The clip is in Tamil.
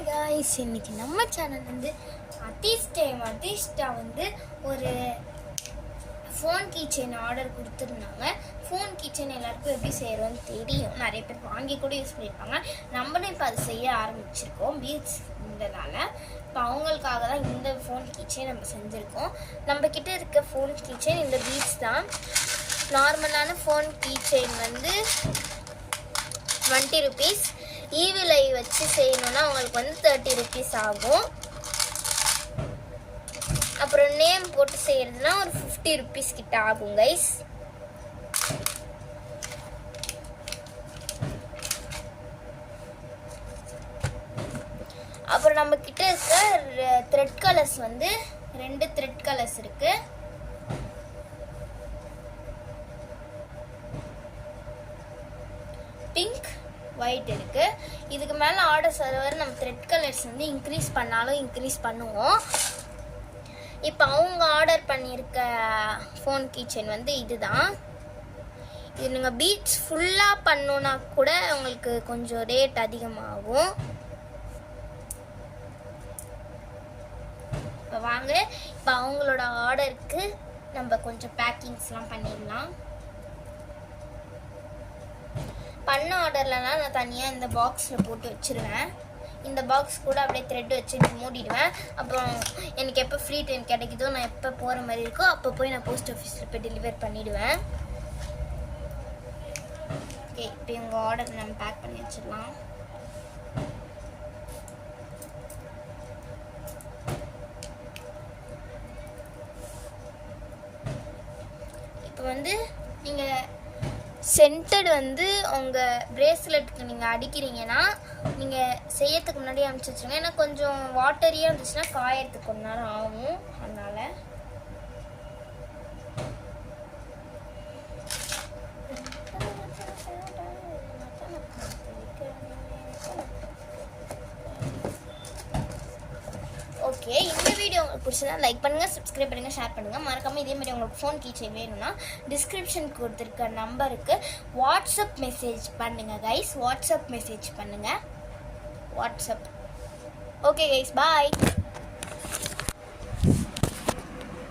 guys, இன்னைக்கு நம்ம சேனல் வந்து அதிஷ்டா வந்து ஒரு ஃபோன் கீச்செயின் ஆர்டர் கொடுத்துருந்தாங்க. ஃபோன் கீச்செயின் எல்லாருக்கும் எப்படி செய்கிறோன்னு தெரியும், நிறைய பேர் வாங்கி கூட யூஸ் பண்ணியிருப்பாங்க. நம்மளும் இப்போ அதை செய்ய ஆரம்பிச்சிருக்கோம் பீட்ஸ் இருந்ததால். இப்போ அவங்களுக்காக தான் இந்த ஃபோன் கீச்செயின் நம்ம செஞ்சுருக்கோம். நம்மக்கிட்ட இருக்க ஃபோன் கீச்செயின் இந்த பீட்ஸ் தான். நார்மலான ஃபோன் கீச்செயின் வந்து 20 rupees. ஈவில் ஐ வச்சு செய்யணும்னா உங்களுக்கு வந்து 30 rupees ஆகும். அப்புறம் நேம் போட்டு செய்யறதுனா ஒரு 50 rupees கிட்ட ஆகும் கைஸ். அப்புறம் நம்ம கிட்ட இருக்க த்ரெட் கலர்ஸ் வந்து 2 த்ரெட் கலர்ஸ் இருக்கு. பிங்க், ஒயிட் இருக்கு. இதுக்கு மேல ஆர்டர் சர்வர் நம்ம த்ரெட் கலர்ஸ் வந்து இன்க்ரீஸ் பண்ணாலும் இன்க்ரீஸ் பண்ணுவோம். இப்போ அவங்க ஆர்டர் பண்ணியிருக்க ஃபோன் கீச்செயின் வந்து இதுதான். இது நீங்கள் பீட்ஸ் ஃபுல்லாக பண்ணோன்னா கூட உங்களுக்கு கொஞ்சம் ரேட் அதிகமாகும். இப்போ வாங்க, இப்போ அவங்களோட ஆர்டருக்கு நம்ம கொஞ்சம் பேக்கிங்ஸ்லாம் பண்ணிடலாம். பண்ண ஆர்டர்லலாம் நான் தனியாக இந்த பாக்ஸில் போட்டு வச்சுருவேன். இந்த பாக்ஸ் கூட அப்படியே த்ரெட் வச்சு மூடிடுவேன். அப்புறம் எனக்கு எப்போ ஃப்ரீ டைம் கிடைக்குதோ, நான் எப்போ போகிற மாதிரி இருக்கோ அப்போ போய் நான் போஸ்ட் ஆஃபீஸில் போய் டெலிவர் பண்ணிவிடுவேன். ஓகே, இப்போ உங்கள் ஆர்டர் நம்ம பேக் பண்ணி வச்சிடலாம். இப்போ வந்து நீங்கள் சென்டட் வந்து உங்கள் பிரேஸ்லெட்டுக்கு நீங்கள் அடிக்கிறீங்கன்னா நீங்கள் செய்யறதுக்கு முன்னாடி அனுப்பிச்சி வச்சுருங்க. ஏன்னா கொஞ்சம் வாட்டரியாக இருந்துச்சுன்னா காயறதுக்கு கொஞ்ச நேரம் ஆகும். அதனால் ஓகே, இந்த வீடியோ உங்களுக்கு பிடிச்சதா லைக் பண்ணுங்கள், சப்ஸ்கிரைப் பண்ணுங்கள், ஷேர் பண்ணுங்கள். மறக்காமல் இதே மாதிரி உங்களுக்கு ஃபோன் கீச்செயின் வேணும்னா டிஸ்கிரிப்ஷன் கொடுத்துருக்க நம்பருக்கு வாட்ஸ்அப் மெசேஜ் பண்ணுங்கள் கைஸ். வாட்ஸ்அப் மெசேஜ் பண்ணுங்கள். வாட்ஸ்அப். ஓகே கைஸ், பாய்.